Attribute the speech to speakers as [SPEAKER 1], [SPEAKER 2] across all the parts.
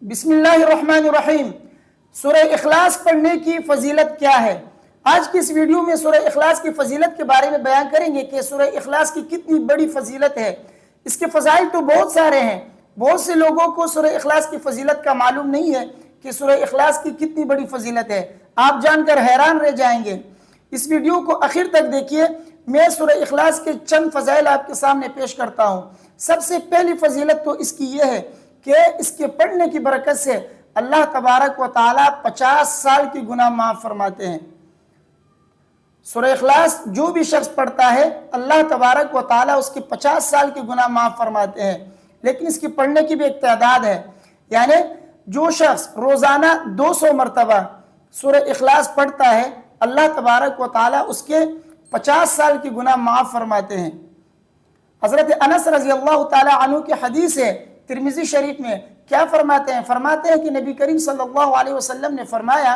[SPEAKER 1] بسم اللہ الرحمن الرحیم۔ سورہ اخلاص پڑھنے کی فضیلت کیا ہے؟ آج کی اس ویڈیو میں سورہ اخلاص کی فضیلت کے بارے میں بیان کریں گے کہ سورہ اخلاص کی کتنی بڑی فضیلت ہے۔ اس کے فضائل تو بہت سارے ہیں، بہت سے لوگوں کو سورہ اخلاص کی فضیلت کا معلوم نہیں ہے کہ سورہ اخلاص کی کتنی بڑی فضیلت ہے۔ آپ جان کر حیران رہ جائیں گے۔ اس ویڈیو کو آخر تک دیکھیے، میں سورہ اخلاص کے چند فضائل آپ کے سامنے پیش کرتا ہوں۔ سب سے پہلی فضیلت تو اس کی یہ ہے کہ اس کے پڑھنے کی برکت سے اللہ تبارک و تعالیٰ 50 سال کی گناہ معاف فرماتے ہیں۔ سورہ اخلاص جو بھی شخص پڑھتا ہے اللہ تبارک و تعالیٰ اس کے 50 سال کی گناہ معاف فرماتے ہیں، لیکن اس کی پڑھنے کی بھی ایک تعداد ہے، یعنی جو شخص روزانہ 200 مرتبہ سورہ اخلاص پڑھتا ہے اللہ تبارک و تعالیٰ اس کے 50 سال کی گناہ معاف فرماتے ہیں۔ حضرت انس رضی اللہ تعالیٰ عنہ کی حدیث ہے ترمذی شریف میں، کیا فرماتے ہیں کہ نبی کریم صلی اللہ علیہ وسلم نے فرمایا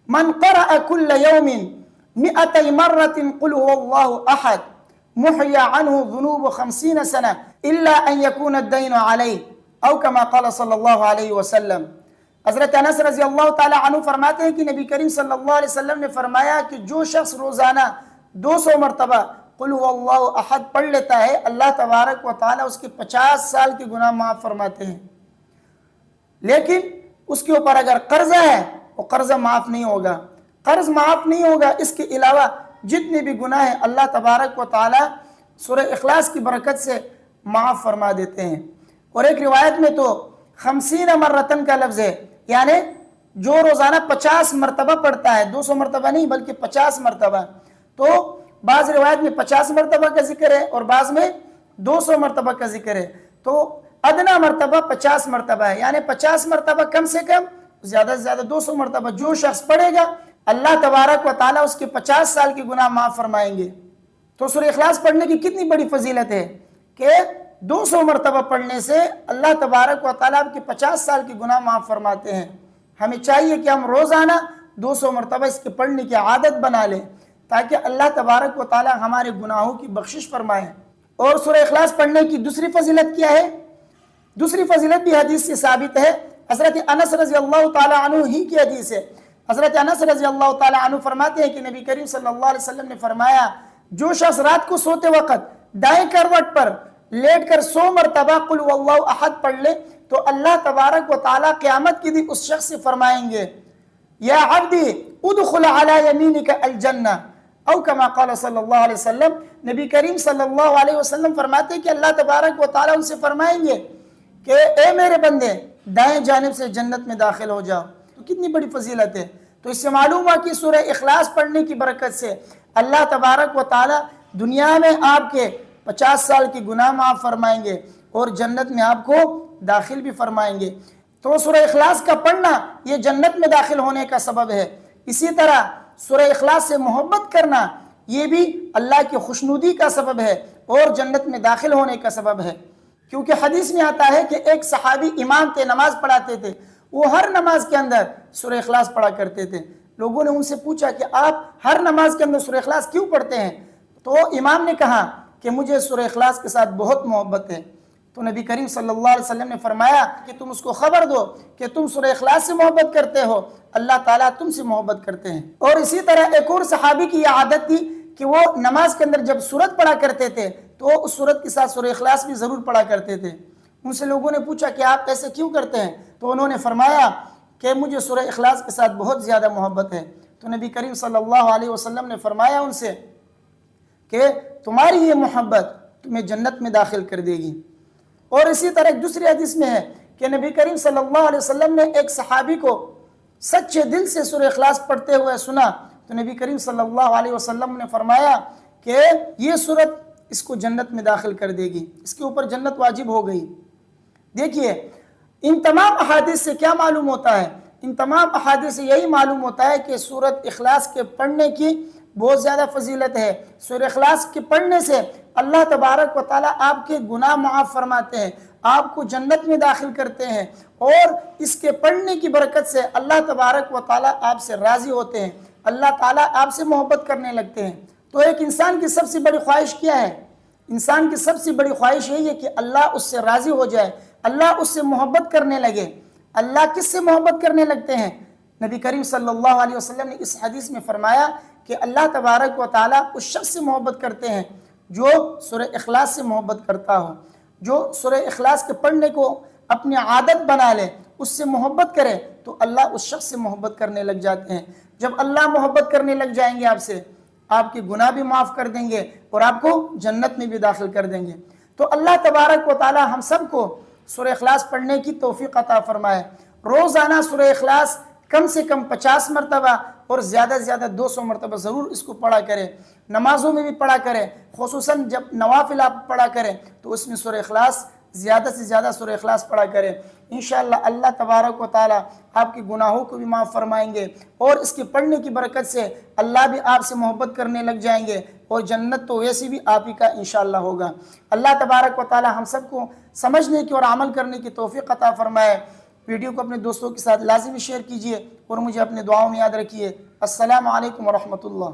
[SPEAKER 1] من قرأ كل يوم 100 مرة قل هو الله احد محي عنه ذنوب 50 سنة الا ان يكون الدين عليه او كما قال صلی اللہ علیہ وسلم۔ حضرت انس رضی اللہ تعالی عنہ فرماتے ہیں کہ نبی کریم صلی اللہ علیہ وسلم نے فرمایا کہ جو شخص روزانہ 200 مرتبہ قل هو اللہ احد پڑھ لیتا ہے اللہ تبارک و تعالیٰ اس کے 50 سال کی گناہ معاف فرماتے ہیں، لیکن اس کے اوپر اگر قرضہ ہے وہ قرضہ معاف نہیں ہوگا، قرض معاف نہیں ہوگا۔ اس کے علاوہ جتنے بھی گناہ ہیں اللہ تبارک و تعالیٰ سورہ اخلاص کی برکت سے معاف فرما دیتے ہیں۔ اور ایک روایت میں تو 50 مرتن کا لفظ ہے، یعنی جو روزانہ 50 مرتبہ پڑھتا ہے، 200 مرتبہ نہیں بلکہ 50 مرتبہ، تو بعض روایت میں 50 مرتبہ کا ذکر ہے اور بعض میں 200 مرتبہ کا ذکر ہے، تو ادنا مرتبہ 50 مرتبہ ہے، یعنی 50 مرتبہ کم سے کم، زیادہ سے زیادہ 200 مرتبہ جو شخص پڑھے گا اللہ تبارک و تعالیٰ اس کے 50 سال کی گناہ معاف فرمائیں گے۔ تو سورہ اخلاص پڑھنے کی کتنی بڑی فضیلت ہے کہ 200 مرتبہ پڑھنے سے اللہ تبارک و تعالیٰ آپ کے 50 سال کی گناہ معاف فرماتے ہیں۔ ہمیں چاہیے کہ ہم روزانہ 200 مرتبہ اس کے پڑھنے کی عادت بنا لیں تاکہ اللہ تبارک و تعالیٰ ہمارے گناہوں کی بخشش فرمائے۔ اور سورہ اخلاص پڑھنے کی دوسری فضیلت کیا ہے؟ دوسری فضیلت بھی حدیث سے ثابت ہے، حضرت انس رضی اللہ تعالیٰ عنہ ہی کی حدیث ہے۔ حضرت انس رضی اللہ تعالیٰ عنہ فرماتے ہیں کہ نبی کریم صلی اللہ علیہ وسلم نے فرمایا جو شخص رات کو سوتے وقت دائیں کروٹ پر لیٹ کر 100 مرتبہ قل هو اللہ احد پڑھ لے تو اللہ تبارک و تعالیٰ قیامت کے دن اس شخص سے فرمائیں گے یا عبدی ادخل علی یمینک الجنہ او کما قال صلی اللہ علیہ وسلم۔ نبی کریم صلی اللہ علیہ وسلم فرماتے ہیں کہ اللہ تبارک و تعالیٰ ان سے فرمائیں گے کہ اے میرے بندے دائیں جانب سے جنت میں داخل ہو جاؤ۔ تو کتنی بڑی فضیلت ہے۔ تو اس سے معلوم ہوا کہ سورہ اخلاص پڑھنے کی برکت سے اللہ تبارک و تعالیٰ دنیا میں آپ کے 50 سال کی گناہ معاف فرمائیں گے اور جنت میں آپ کو داخل بھی فرمائیں گے۔ تو سورہ اخلاص کا پڑھنا یہ جنت میں داخل ہونے کا سبب ہے۔ اسی طرح سورہ اخلاص سے محبت کرنا یہ بھی اللہ کی خوشنودی کا سبب ہے اور جنت میں داخل ہونے کا سبب ہے، کیونکہ حدیث میں آتا ہے کہ ایک صحابی امام تھے، نماز پڑھاتے تھے، وہ ہر نماز کے اندر سورہ اخلاص پڑھا کرتے تھے۔ لوگوں نے ان سے پوچھا کہ آپ ہر نماز کے اندر سورہ اخلاص کیوں پڑھتے ہیں؟ تو امام نے کہا کہ مجھے سورہ اخلاص کے ساتھ بہت محبت ہے۔ تو نبی کریم صلی اللہ علیہ وسلم نے فرمایا کہ تم اس کو خبر دو کہ تم سورہ اخلاص سے محبت کرتے ہو، اللہ تعالیٰ تم سے محبت کرتے ہیں۔ اور اسی طرح ایک اور صحابی کی یہ عادت تھی کہ وہ نماز کے اندر جب سورت پڑھا کرتے تھے تو اس سورت کے ساتھ سورہ اخلاص بھی ضرور پڑھا کرتے تھے۔ ان سے لوگوں نے پوچھا کہ آپ ایسے کیوں کرتے ہیں؟ تو انہوں نے فرمایا کہ مجھے سورہ اخلاص کے ساتھ بہت زیادہ محبت ہے۔ تو نبی کریم صلی اللہ علیہ وسلم نے فرمایا ان سے کہ تمہاری یہ محبت تمہیں جنت میں داخل کر دے گی۔ اور اسی طرح ایک دوسری حدیث میں ہے کہ نبی کریم صلی اللہ علیہ وسلم نے ایک صحابی کو سچے دل سے سورہ اخلاص پڑھتے ہوئے سنا، تو نبی کریم صلی اللہ علیہ وسلم نے فرمایا کہ یہ سورت اس کو جنت میں داخل کر دے گی، اس کے اوپر جنت واجب ہو گئی۔ دیکھیے ان تمام احادیث سے کیا معلوم ہوتا ہے؟ ان تمام احادیث سے یہی معلوم ہوتا ہے کہ سورت اخلاص کے پڑھنے کی بہت زیادہ فضیلت ہے۔ سورہ اخلاص کے پڑھنے سے اللہ تبارک و تعالیٰ آپ کے گناہ معاف فرماتے ہیں، آپ کو جنت میں داخل کرتے ہیں، اور اس کے پڑھنے کی برکت سے اللہ تبارک و تعالیٰ آپ سے راضی ہوتے ہیں، اللہ تعالیٰ آپ سے محبت کرنے لگتے ہیں۔ تو ایک انسان کی سب سے بڑی خواہش کیا ہے؟ انسان کی سب سے بڑی خواہش یہی ہے کہ اللہ اس سے راضی ہو جائے، اللہ اس سے محبت کرنے لگے۔ اللہ کس سے محبت کرنے لگتے ہیں؟ نبی کریم صلی اللہ علیہ وسلم نے اس حدیث میں فرمایا کہ اللہ تبارک و تعالیٰ اس شخص سے محبت کرتے ہیں جو سورہ اخلاص سے محبت کرتا ہو، جو سورہ اخلاص کے پڑھنے کو اپنی عادت بنا لے، اس سے محبت کرے تو اللہ اس شخص سے محبت کرنے لگ جاتے ہیں۔ جب اللہ محبت کرنے لگ جائیں گے آپ سے، آپ کے گناہ بھی معاف کر دیں گے اور آپ کو جنت میں بھی داخل کر دیں گے۔ تو اللہ تبارک و تعالیٰ ہم سب کو سورہ اخلاص پڑھنے کی توفیق عطا فرمائے۔ روزانہ سورہ اخلاص کم سے کم 50 مرتبہ اور زیادہ سے زیادہ 200 مرتبہ ضرور اس کو پڑھا کریں، نمازوں میں بھی پڑھا کریں، خصوصاً جب نوافل آپ پڑھا کریں تو اس میں سورہ اخلاص زیادہ سے زیادہ سورہ اخلاص پڑھا کریں۔ انشاءاللہ اللہ تبارک و تعالیٰ آپ کے گناہوں کو بھی معاف فرمائیں گے، اور اس کے پڑھنے کی برکت سے اللہ بھی آپ سے محبت کرنے لگ جائیں گے، اور جنت تو ویسی بھی آپ ہی کا انشاءاللہ ہوگا۔ اللہ تبارک و تعالیٰ ہم سب کو سمجھنے کی اور عمل کرنے کی توفیق عطا فرمائے۔ ویڈیو کو اپنے دوستوں کے ساتھ لازمی شیئر کیجئے اور مجھے اپنے دعاؤں میں یاد رکھیے۔ السلام علیکم ورحمۃ اللہ۔